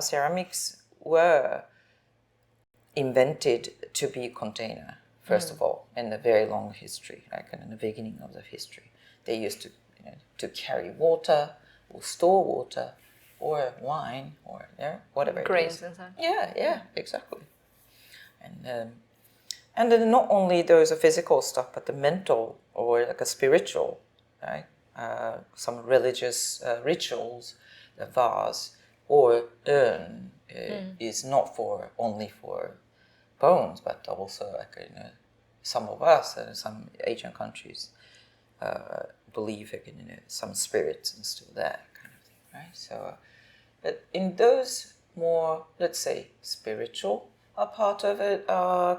ceramics were invented to be a container, first of all, in the very long history, like in the beginning of the history. They used to, to carry water or store water or wine or whatever grains it is. And so. Yeah, exactly. And then not only those physical stuff, but the mental or like a spiritual, right? Some religious rituals, the vase or urn is not only for bones, but also like some of us, some Asian countries believe in some spirits and still there kind of thing, right? So, but in those more, let's say, spiritual part of it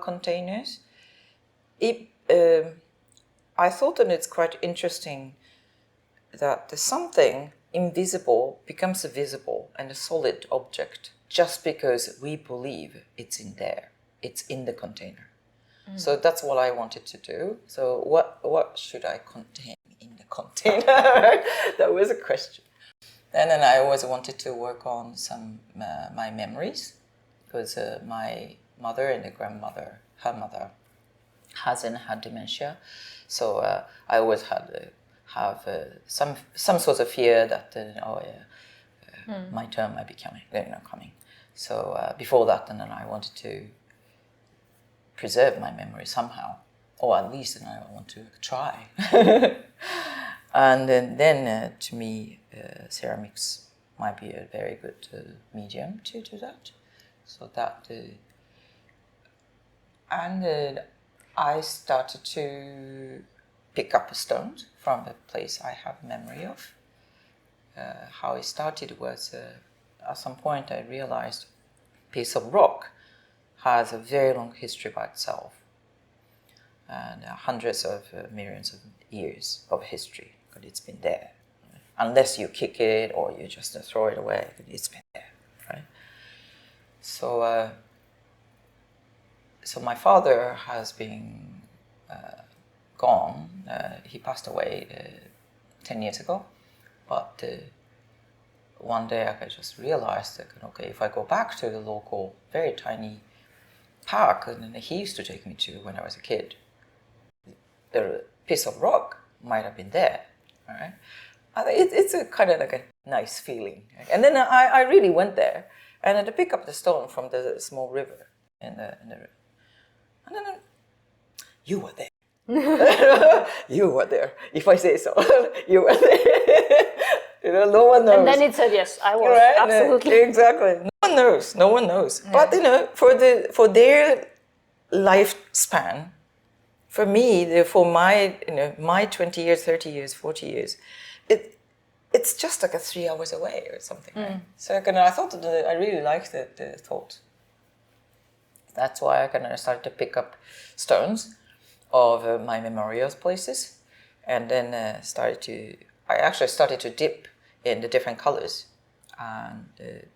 containers, I thought that it's quite interesting that something invisible becomes visible and a solid object just because we believe it's in there, it's in the container. So that's what I wanted to do. So what should I contain in the container? That was a question. And then I always wanted to work on some my memories, because my mother and the grandmother, her mother, hasn't had dementia, so I always had have some sort of fear that my turn might be coming. So before that, and then I wanted to preserve my memory somehow, or at least I want to try. And then to me, ceramics might be a very good medium to do that. So that, I started to pick up stones from the place I have memory of. How it started was at some point I realized a piece of rock has a very long history by itself, and hundreds of millions of years of history, because it's been there. Unless you kick it or you just throw it away, it's been there, right? So, so my father has been gone. He passed away 10 years ago, but one day I just realized that, okay, if I go back to the local, very tiny park and he used to take me to when I was a kid, the piece of rock might have been there, all right? It's a kind of like a nice feeling. And then I really went there and I had to pick up the stone from the small river in the river. And then you were there. You were there. If I say so, you were there. No one knows. And then it said yes, I was, right? absolutely. Exactly. No one knows. Yeah. But for their lifespan, for me, for my my 20 years, 30 years, 40 years, it's just like 3 hours away or something. Right? So I thought that I really liked the thought. That's why I started to pick up stones of my memorial places, and then I actually started to dip in the different colors, and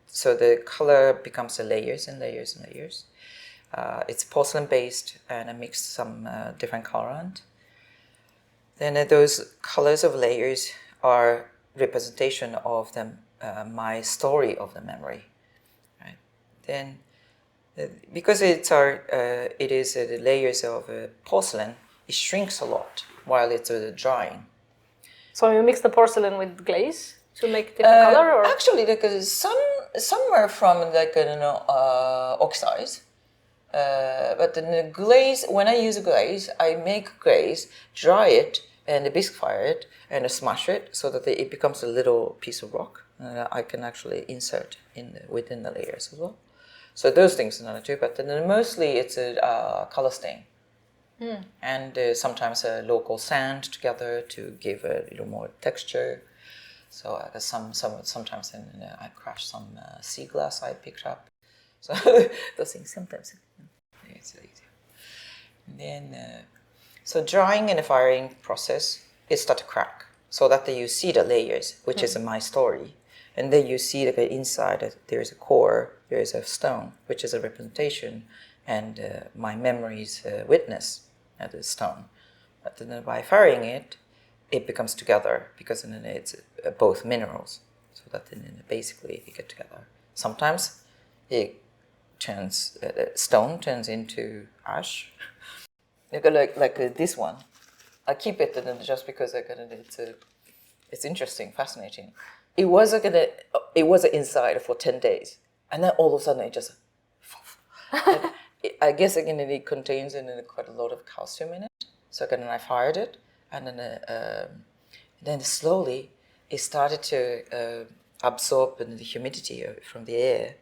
so the color becomes layers and layers and layers. It's porcelain based, and I mixed some different colorant. Then those colors of layers are representation of my story of the memory, right? Then because it is the layers of porcelain, it shrinks a lot while it's drying. So you mix the porcelain with glaze to make different color, or actually, because some are from oxides, but the glaze. When I use glaze, I make glaze, dry it, and bisque fire it, and smash it so that it becomes a little piece of rock. I can actually insert within the layers as well. So those things are not too, but then mostly it's a color stain, and sometimes a local sand together to give a little more texture. So sometimes I crush some sea glass I picked up. So those things sometimes it's easier. And then so drying and firing process, it start to crack, so that you see the layers, which is my story. And then you see that inside there's a core, there is a stone, which is a representation, and my memories witness at the stone. But then by firing it, it becomes together, because then it's both minerals. So that then basically they get together Sometimes it turns stone turns into ash. Like this one. I keep it just because it's interesting, fascinating. It was inside for 10 days, and then all of a sudden it just. I guess again it contains quite a lot of calcium in it. So again, I fired it, and then slowly it started to absorb the humidity from the air,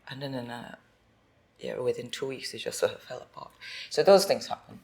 and then within 2 weeks it just sort of fell apart. So those things happen.